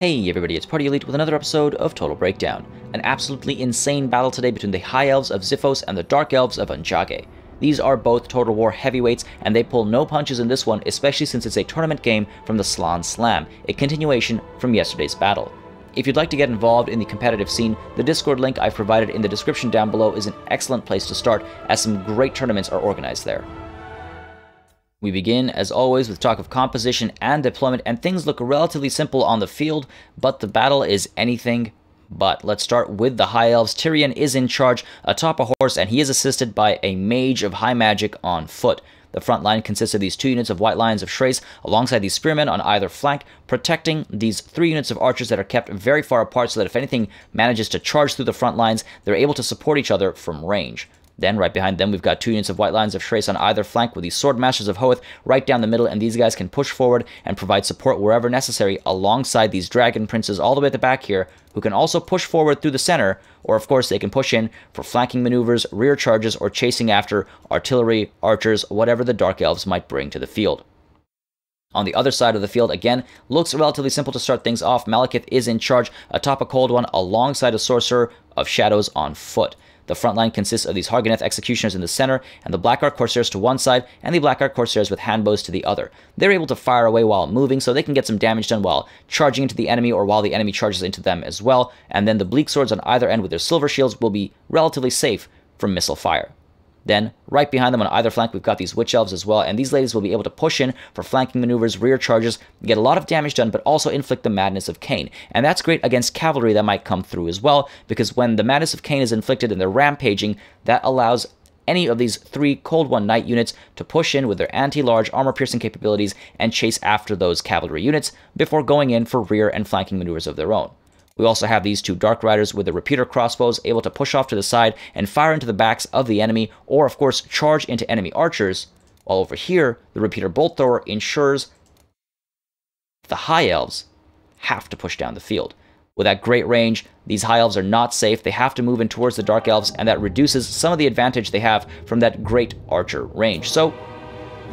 Hey everybody, it's Party Elite with another episode of Total Breakdown. An absolutely insane battle today between the High Elves of Xiphos and the Dark Elves of Anjage. These are both Total War heavyweights, and they pull no punches in this one, especially since it's a tournament game from the Slan Slam, a continuation from yesterday's battle. If you'd like to get involved in the competitive scene, the Discord link I've provided in the description down below is an excellent place to start, as some great tournaments are organized there. We begin, as always, with talk of composition and deployment, and things look relatively simple on the field, but the battle is anything but. Let's start with the High Elves. Tyrion is in charge atop a horse, and he is assisted by a mage of high magic on foot. The front line consists of these 2 units of White Lions of Shrace, alongside these spearmen on either flank, protecting these 3 units of archers that are kept very far apart so that if anything manages to charge through the front lines, they're able to support each other from range. Then, right behind them, we've got 2 units of White Lions of Shrace on either flank with these Sword Masters of Hoeth right down the middle, and these guys can push forward and provide support wherever necessary alongside these Dragon Princes all the way at the back here, who can also push forward through the center, or of course they can push in for flanking maneuvers, rear charges, or chasing after artillery, archers, whatever the Dark Elves might bring to the field. On the other side of the field, again, looks relatively simple to start things off. Malekith is in charge atop a Cold One alongside a Sorcerer of Shadows on foot. The front line consists of these Harganeth Executioners in the center, and the Blackguard Corsairs to one side, and the Blackguard Corsairs with handbows to the other. They're able to fire away while moving, so they can get some damage done while charging into the enemy, or while the enemy charges into them as well, and then the Bleak Swords on either end with their silver shields will be relatively safe from missile fire. Then, right behind them on either flank, we've got these Witch Elves as well, and these ladies will be able to push in for flanking maneuvers, rear charges, get a lot of damage done, but also inflict the Madness of Cain. And that's great against cavalry that might come through as well, because when the Madness of Cain is inflicted and they're rampaging, that allows any of these 3 Cold One Knight units to push in with their anti-large armor-piercing capabilities and chase after those cavalry units before going in for rear and flanking maneuvers of their own. We also have these 2 Dark Riders with the repeater crossbows able to push off to the side and fire into the backs of the enemy, or of course charge into enemy archers, while over here the repeater bolt thrower ensures the High Elves have to push down the field. With that great range, these High Elves are not safe. They have to move in towards the Dark Elves, and that reduces some of the advantage they have from that great archer range. So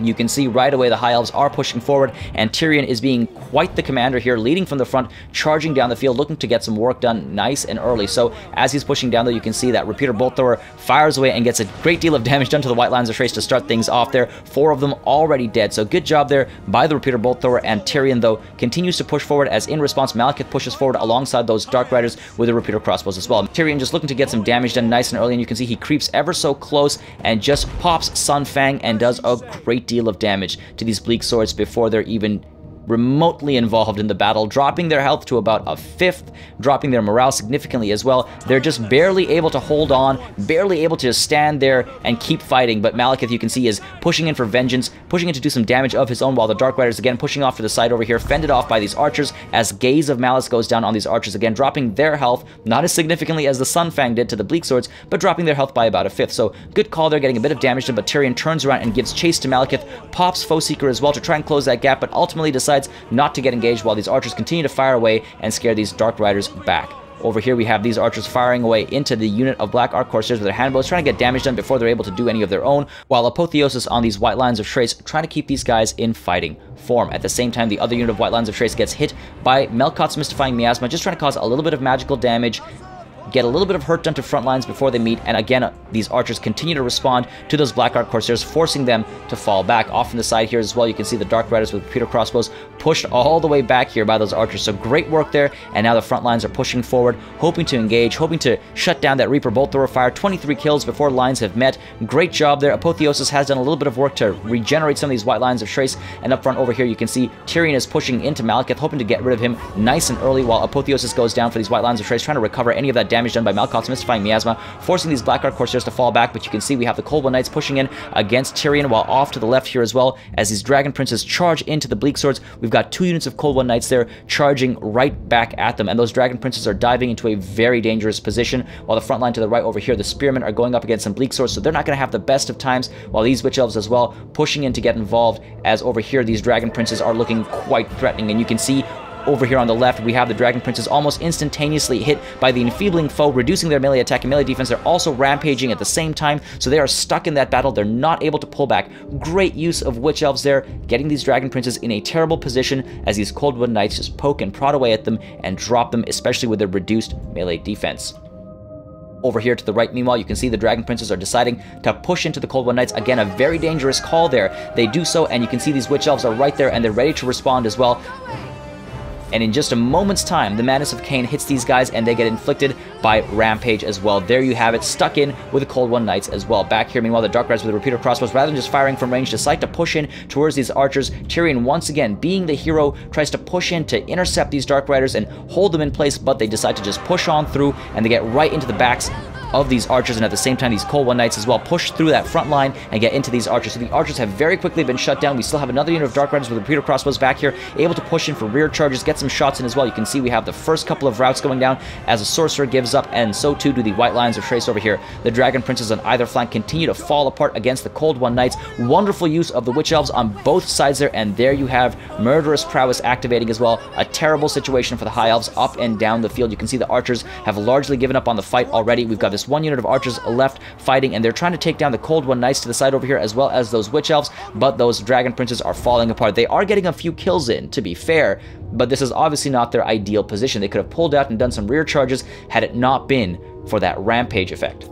you can see right away the High Elves are pushing forward, and Tyrion is being quite the commander here, leading from the front, charging down the field, looking to get some work done nice and early. So as he's pushing down, though, you can see that repeater bolt thrower fires away and gets a great deal of damage done to the White Lions of Shrace to start things off there. 4 of them already dead, so good job there by the repeater bolt thrower, and Tyrion, though, continues to push forward as in response Malekith pushes forward alongside those Dark Riders with the repeater crossbows as well. Tyrion just looking to get some damage done nice and early, and you can see he creeps ever so close and just pops Sun Fang and does a great deal of damage to these Bleak Swords before they're even remotely involved in the battle, dropping their health to about a 5th, dropping their morale significantly as well. They're just barely able to hold on, barely able to stand there and keep fighting, but Malekith, you can see, is pushing in for vengeance, pushing in to do some damage of his own, while the Dark Riders, again, pushing off to the side over here, fended off by these archers, as Gaze of Malice goes down on these archers, again, dropping their health, not as significantly as the Sun Fang did to the Bleak Swords, but dropping their health by about a 5th. So, good call there, getting a bit of damage done, but Tyrion turns around and gives chase to Malekith, pops Foe Seeker as well to try and close that gap, but ultimately decides not to get engaged while these archers continue to fire away and scare these Dark Riders back. Over here we have these archers firing away into the unit of Black Arc Corsairs with their handbows, trying to get damage done before they're able to do any of their own, while Apotheosis on these White Lions of Shrace trying to keep these guys in fighting form. At the same time, the other unit of White Lions of Shrace gets hit by Melkot's Mystifying Miasma, just trying to cause a little bit of magical damage, get a little bit of hurt done to front lines before they meet, and again, these archers continue to respond to those Black Arc Corsairs, forcing them to fall back. Off from the side here as well, you can see the Dark Riders with repeater crossbows pushed all the way back here by those archers, so great work there, and now the front lines are pushing forward, hoping to engage, hoping to shut down that Reaper Bolt Thrower fire. 23 kills before lines have met. Great job there. Apotheosis has done a little bit of work to regenerate some of these White Lions of Shrace, and up front over here you can see Tyrion is pushing into Malekith, hoping to get rid of him nice and early, while Apotheosis goes down for these White Lions of Shrace, trying to recover any of that damage done by Melkot's Mystifying Miasma, forcing these Black Arc Corsairs to fall back, but you can see we have the Cold One Knights pushing in against Tyrion, while off to the left here as well, as these Dragon Princes charge into the Bleak Swords, we've got 2 units of Cold One Knights there charging right back at them, and those Dragon Princes are diving into a very dangerous position, while the front line to the right over here, the Spearmen, are going up against some Bleak Swords, so they're not going to have the best of times, while these Witch Elves as well pushing in to get involved, as over here these Dragon Princes are looking quite threatening, and you can see Over here on the left, we have the Dragon Princes almost instantaneously hit by the enfeebling foe, reducing their melee attack and melee defense. They're also rampaging at the same time, so they are stuck in that battle. They're not able to pull back. Great use of Witch Elves there, getting these Dragon Princes in a terrible position as these Cold Blood Knights just poke and prod away at them and drop them, especially with their reduced melee defense. Over here to the right, meanwhile, you can see the Dragon Princes are deciding to push into the Cold Blood Knights. Again, a very dangerous call there. They do so, and you can see these Witch Elves are right there, and they're ready to respond as well. And in just a moment's time, the Madness of Cain hits these guys, and they get inflicted by Rampage as well. There you have it, stuck in with the Cold One Knights as well. Back here, meanwhile, the Dark Riders with the repeater crossbows, rather than just firing from range, decide to push in towards these archers. Tyrion, once again, being the hero, tries to push in to intercept these Dark Riders and hold them in place, but they decide to just push on through, and they get right into the backs of these archers, and at the same time these Cold One Knights as well push through that front line and get into these archers. So the archers have very quickly been shut down. We still have another unit of Dark Riders with repeater crossbows back here, able to push in for rear charges, get some shots in as well. You can see we have the first couple of routes going down as a sorcerer gives up, and so too do the White Lions of Trace over here. The Dragon Princes on either flank continue to fall apart against the Cold One Knights. Wonderful use of the Witch Elves on both sides there, and there you have Murderous Prowess activating as well. A terrible situation for the High Elves up and down the field. You can see the archers have largely given up on the fight already. We've got this one unit of archers left fighting, and they're trying to take down the Cold One Knights to the side over here, as well as those Witch Elves, but those Dragon Princes are falling apart. They are getting a few kills in, to be fair, but this is obviously not their ideal position. They could have pulled out and done some rear charges had it not been for that Rampage effect.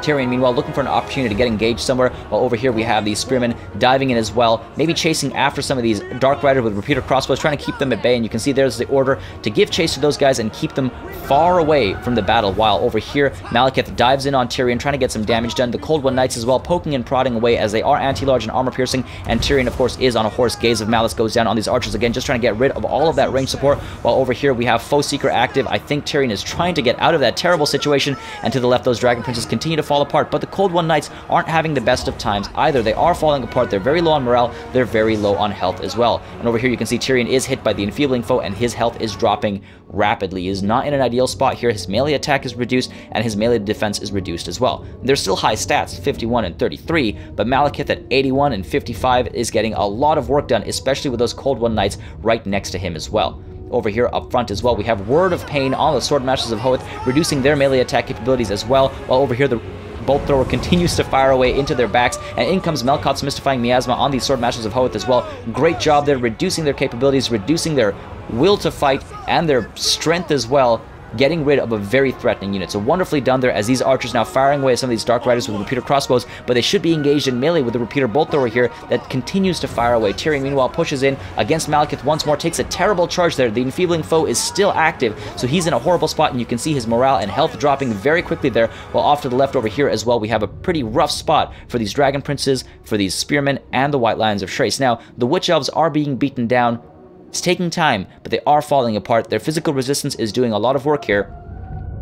Tyrion, meanwhile, looking for an opportunity to get engaged somewhere, while over here we have these Spearmen diving in as well, maybe chasing after some of these Dark Riders with repeater crossbows, trying to keep them at bay, and you can see there's the order to give chase to those guys and keep them far away from the battle, while over here, Malekith dives in on Tyrion, trying to get some damage done. The Cold One Knights as well, poking and prodding away as they are anti-large and armor-piercing, and Tyrion, of course, is on a horse. Gaze of Malice goes down on these archers again, just trying to get rid of all of that range support, while over here we have Foe Seeker active. I think Tyrion is trying to get out of that terrible situation, and to the left, those Dragon Princes continue to fall apart, but the Cold One Knights aren't having the best of times either. They are falling apart. They're very low on morale. They're very low on health as well. And over here you can see Tyrion is hit by the enfeebling foe, and his health is dropping rapidly. He is not in an ideal spot here. His melee attack is reduced, and his melee defense is reduced as well. They're still high stats, 51 and 33, but Malekith at 81 and 55 is getting a lot of work done, especially with those Cold One Knights right next to him as well. Over here up front as well, we have Word of Pain on the Sword Masters of Hoeth, reducing their melee attack capabilities as well, while over here the Bolt Thrower continues to fire away into their backs, and in comes Melkoth's Mystifying Miasma on these Sword Masters of Hoeth as well. Great job there, reducing their capabilities, reducing their will to fight, and their strength as well, getting rid of a very threatening unit. So wonderfully done there, as these archers now firing away at some of these Dark Riders with repeater crossbows, but they should be engaged in melee with the repeater Bolt Thrower here that continues to fire away. Tyrion, meanwhile, pushes in against Malekith once more, takes a terrible charge there. The enfeebling foe is still active, so he's in a horrible spot, and you can see his morale and health dropping very quickly there, while off to the left over here as well, we have a pretty rough spot for these Dragon Princes, for these Spearmen, and the White Lions of Trace. Now, the Witch Elves are being beaten down. It's taking time, but they are falling apart. Their physical resistance is doing a lot of work here.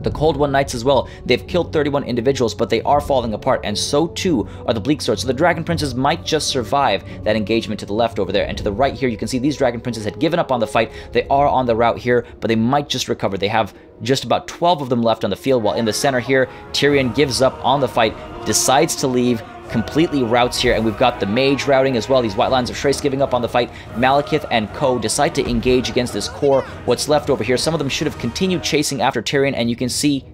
The Cold One Knights as well, they've killed 31 individuals, but they are falling apart, and so too are the Bleak Swords. So the Dragon Princes might just survive that engagement to the left over there. And to the right here, you can see these Dragon Princes had given up on the fight. They are on the route here, but they might just recover. They have just about 12 of them left on the field, while in the center here, Tyrion gives up on the fight, decides to leave, completely routes here, and we've got the Mage routing as well. These White Lions of Trace giving up on the fight. Malekith and co decide to engage against this core. What's left over here, some of them should have continued chasing after Tyrion, and you can see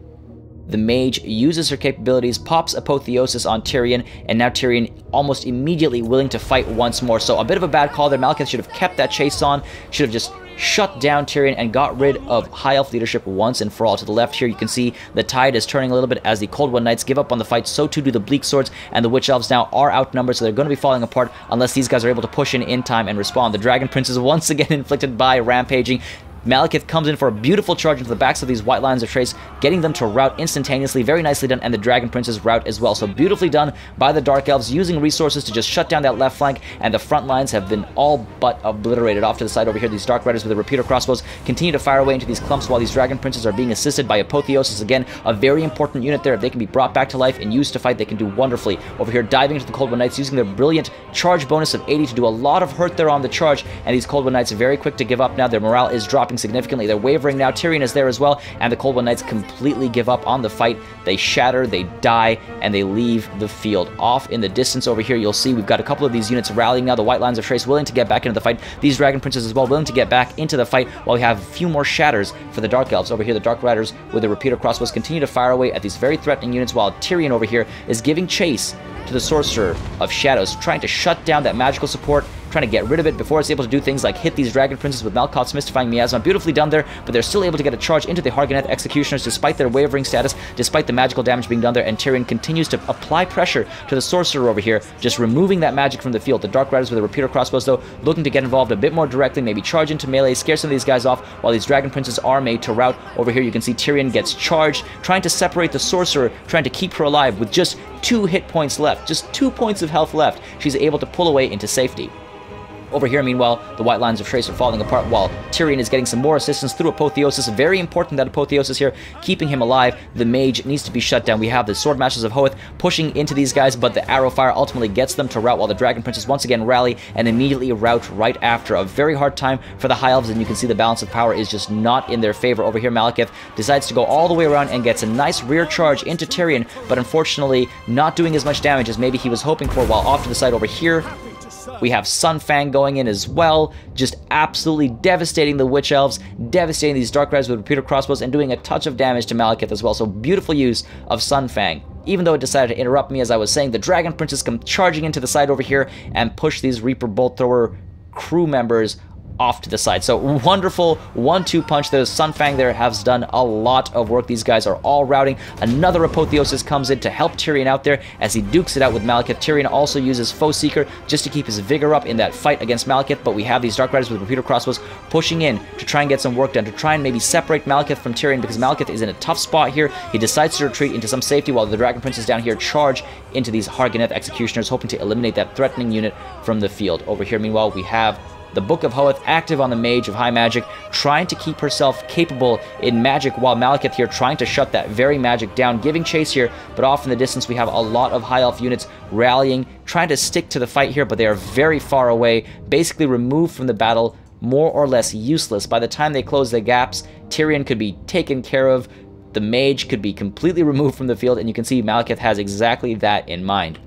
the Mage uses her capabilities, pops Apotheosis on Tyrion, and now Tyrion almost immediately willing to fight once more. So a bit of a bad call there. Malekith should have kept that chase on, should have just shut down Tyrion and got rid of High Elf leadership once and for all. To the left here, you can see the tide is turning a little bit as the Cold One Knights give up on the fight. So too do the Bleak Swords, and the Witch Elves now are outnumbered, so they're going to be falling apart unless these guys are able to push in time and respond. The Dragon Princes once again inflicted by rampaging. Malekith comes in for a beautiful charge into the backs of these White Lions of Trace, getting them to rout instantaneously. Very nicely done, and the Dragon Princes rout as well. So beautifully done by the Dark Elves, using resources to just shut down that left flank, and the front lines have been all but obliterated. Off to the side over here, these Dark Riders with the repeater crossbows continue to fire away into these clumps, while these Dragon Princes are being assisted by Apotheosis. Again, a very important unit there. If they can be brought back to life and used to fight, they can do wonderfully. Over here, diving into the Cold One Knights, using their brilliant charge bonus of 80 to do a lot of hurt there on the charge, and these Cold One Knights are very quick to give up now. Their morale is dropping dropping significantly. They're wavering now. Tyrion is there as well, and the Cold One Knights completely give up on the fight. They shatter, they die, and they leave the field. Off in the distance over here, you'll see we've got a couple of these units rallying now. The White Lines of Trace willing to get back into the fight. These Dragon Princes as well willing to get back into the fight, while we have a few more shatters for the Dark Elves. Over here, the Dark Riders with the repeater crossbows continue to fire away at these very threatening units, while Tyrion over here is giving chase to the Sorcerer of Shadows, trying to shut down that magical support, trying to get rid of it before it's able to do things like hit these Dragon Princes with Malkoth's Mystifying Miasma. Beautifully done there, but they're still able to get a charge into the Hargoneth Executioners despite their wavering status, despite the magical damage being done there, and Tyrion continues to apply pressure to the Sorcerer over here, just removing that magic from the field. The Dark Riders with the repeater crossbows, though, looking to get involved a bit more directly, maybe charge into melee, scare some of these guys off, while these Dragon Princes are made to rout. Over here, you can see Tyrion gets charged, trying to separate the Sorcerer, trying to keep her alive with just 2 hit points left, just 2 points of health left. She's able to pull away into safety. Over here, meanwhile, the White Lines of Trace are falling apart while Tyrion is getting some more assistance through Apotheosis. Very important that Apotheosis here, keeping him alive. The Mage needs to be shut down. We have the Swordmasters of Hoeth pushing into these guys, but the Arrow Fire ultimately gets them to rout, while the Dragon Princes once again rally and immediately rout right after. A very hard time for the High Elves, and you can see the balance of power is just not in their favor. Over here, Malekith decides to go all the way around and gets a nice rear charge into Tyrion, but unfortunately not doing as much damage as maybe he was hoping for, while off to the side over here, we have Sunfang going in as well, just absolutely devastating the Witch Elves, devastating these Dark Riders with repeater crossbows, and doing a touch of damage to Malekith as well. So beautiful use of Sunfang. Even though it decided to interrupt me, as I was saying, the Dragon Princes come charging into the side over here and push these Reaper Bolt Thrower crew members off to the side. So wonderful 1-2 punch there. Sunfang there has done a lot of work. These guys are all routing. Another Apotheosis comes in to help Tyrion out there as he dukes it out with Malekith. Tyrion also uses Foe Seeker just to keep his vigor up in that fight against Malekith, but we have these Dark Riders with repeater crossbows pushing in to try and get some work done, to try and maybe separate Malekith from Tyrion, because Malekith is in a tough spot here. He decides to retreat into some safety while the Dragon Princes down here charge into these Hargoneth Executioners, hoping to eliminate that threatening unit from the field. Over here, meanwhile, we have the Book of Hoeth active on the Mage of High Magic, trying to keep herself capable in magic, while Malekith here trying to shut that very magic down, giving chase here, but off in the distance we have a lot of High Elf units rallying, trying to stick to the fight here, but they are very far away, basically removed from the battle, more or less useless. By the time they close the gaps, Tyrion could be taken care of, the Mage could be completely removed from the field, and you can see Malekith has exactly that in mind.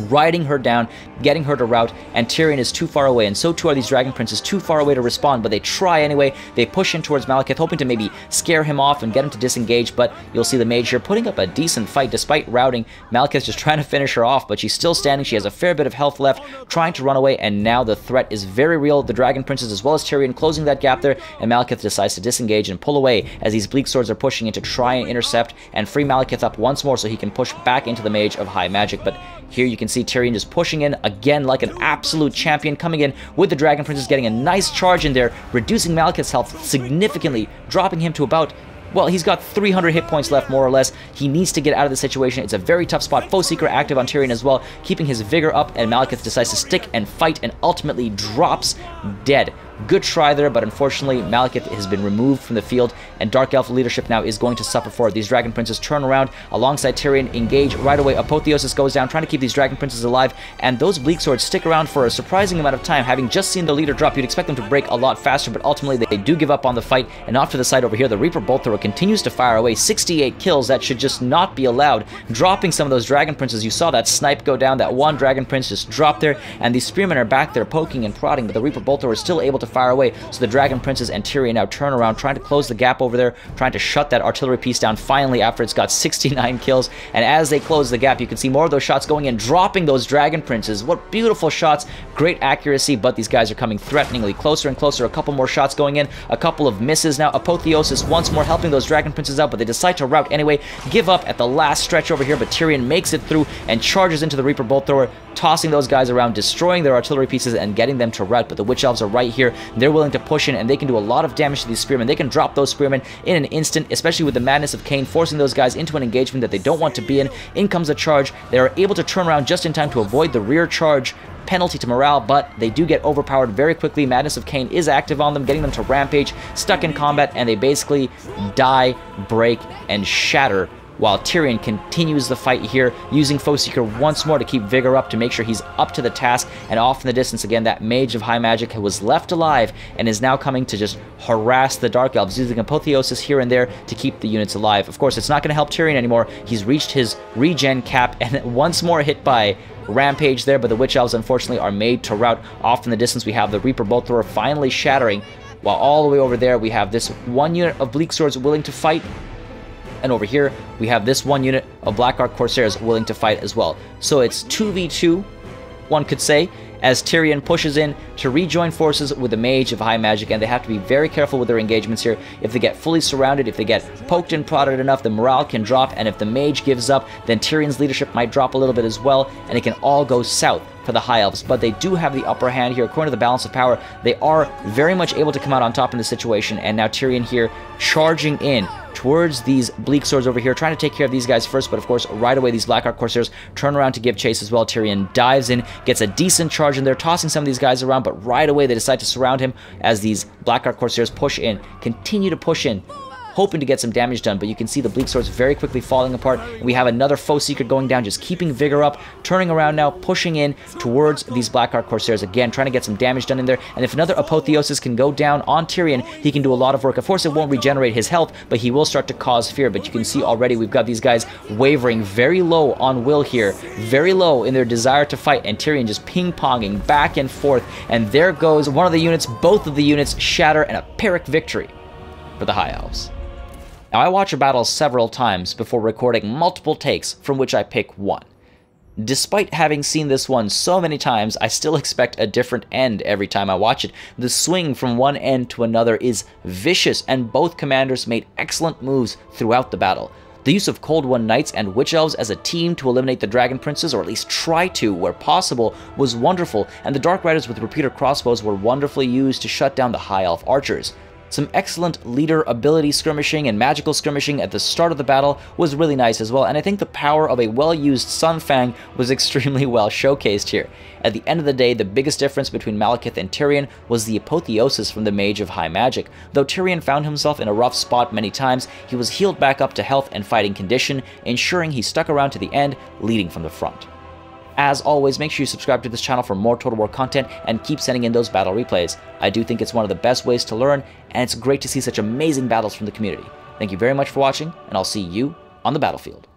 Riding her down, getting her to rout, and Tyrion is too far away, and so too are these Dragon Princes, too far away to respond, but they try anyway. They push in towards Malekith, hoping to maybe scare him off and get him to disengage, but you'll see the Mage here putting up a decent fight despite routing. Malekith's just trying to finish her off, but she's still standing. She has a fair bit of health left, trying to run away, and now the threat is very real. The Dragon Princes as well as Tyrion closing that gap there, and Malekith decides to disengage and pull away as these Bleak Swords are pushing in to try and intercept and free Malekith up once more so he can push back into the Mage of High Magic. But here you can see Tyrion just pushing in again like an absolute champion, coming in with the Dragon Princes, getting a nice charge in there, reducing Malekith's health significantly, dropping him to about, well, he's got 300 hit points left, more or less. He needs to get out of the situation. It's a very tough spot. Foe Seeker active on Tyrion as well, keeping his vigor up, and Malekith decides to stick and fight and ultimately drops dead. Good try there, but unfortunately Malekith has been removed from the field, and Dark Elf leadership now is going to suffer for it. These Dragon Princes turn around alongside Tyrion, engage right away. Apotheosis goes down, trying to keep these Dragon Princes alive, and those Bleak Swords stick around for a surprising amount of time. Having just seen the leader drop, you'd expect them to break a lot faster, but ultimately they do give up on the fight, and off to the side over here, the Reaper Bolt Thrower continues to fire away. 68 kills, that should just not be allowed. Dropping some of those Dragon Princes. You saw that snipe go down, that one Dragon Prince just dropped there, and these Spearmen are back there poking and prodding, but the Reaper Bolt Thrower is still able to fire away, so the Dragon Princes and Tyrion now turn around, trying to close the gap over there, trying to shut that artillery piece down finally after it's got 69 kills. And as they close the gap, you can see more of those shots going in, dropping those Dragon Princes. What beautiful shots, great accuracy, but these guys are coming threateningly closer and closer. A couple more shots going in, a couple of misses now. Apotheosis once more helping those Dragon Princes out, but they decide to rout anyway, give up at the last stretch over here, but Tyrion makes it through and charges into the Reaper Bolt Thrower, tossing those guys around, destroying their artillery pieces and getting them to rout. But the Witch Elves are right here. They're willing to push in, and they can do a lot of damage to these Spearmen. They can drop those Spearmen in an instant, especially with the Madness of Cain, forcing those guys into an engagement that they don't want to be in. In comes a charge. They are able to turn around just in time to avoid the rear charge penalty to morale, but they do get overpowered very quickly. Madness of Cain is active on them, getting them to rampage, stuck in combat, and they basically die, break, and shatter while Tyrion continues the fight here, using Foe Seeker once more to keep vigor up, to make sure he's up to the task. And off in the distance again, that Mage of High Magic was left alive and is now coming to just harass the Dark Elves, using Apotheosis here and there to keep the units alive. Of course, it's not going to help Tyrion anymore. He's reached his regen cap and once more hit by Rampage there, but the Witch Elves unfortunately are made to rout. Off in the distance, we have the Reaper Bolt Thrower finally shattering, while all the way over there we have this one unit of Bleak Swords willing to fight. And over here, we have this one unit of Blackguard Corsairs willing to fight as well. So it's 2v2, one could say, as Tyrion pushes in to rejoin forces with the Mage of High Magic, and they have to be very careful with their engagements here. If they get fully surrounded, if they get poked and prodded enough, the morale can drop, and if the Mage gives up, then Tyrion's leadership might drop a little bit as well, and it can all go south for the High Elves. But they do have the upper hand here. According to the balance of power, they are very much able to come out on top in this situation, and now Tyrion here charging in towards these Bleak Swords over here, trying to take care of these guys first, but of course, right away, these Blackguard Corsairs turn around to give chase as well. Tyrion dives in, gets a decent charge in there, tossing some of these guys around, but right away, they decide to surround him as these Blackguard Corsairs push in, continue to push in, hoping to get some damage done, but you can see the Bleak Swords very quickly falling apart. We have another Foe Seeker going down, just keeping vigor up, turning around now, pushing in towards these Blackguard Corsairs again, trying to get some damage done in there, and if another Apotheosis can go down on Tyrion, he can do a lot of work. Of course, it won't regenerate his health, but he will start to cause fear, but you can see already we've got these guys wavering very low on will here, very low in their desire to fight, and Tyrion just ping-ponging back and forth, and there goes one of the units. Both of the units shatter, and a Pyrrhic victory for the High Elves. Now, I watch a battle several times before recording multiple takes from which I pick one. Despite having seen this one so many times, I still expect a different end every time I watch it. The swing from one end to another is vicious, and both commanders made excellent moves throughout the battle. The use of Cold One Knights and Witch Elves as a team to eliminate the Dragon Princes, or at least try to where possible, was wonderful, and the Dark Riders with repeater crossbows were wonderfully used to shut down the High Elf archers. Some excellent leader ability skirmishing and magical skirmishing at the start of the battle was really nice as well, and I think the power of a well-used Sunfang was extremely well showcased here. At the end of the day, the biggest difference between Malekith and Tyrion was the Apotheosis from the Mage of High Magic. Though Tyrion found himself in a rough spot many times, he was healed back up to health and fighting condition, ensuring he stuck around to the end, leading from the front. As always, make sure you subscribe to this channel for more Total War content and keep sending in those battle replays. I do think it's one of the best ways to learn, and it's great to see such amazing battles from the community. Thank you very much for watching, and I'll see you on the battlefield.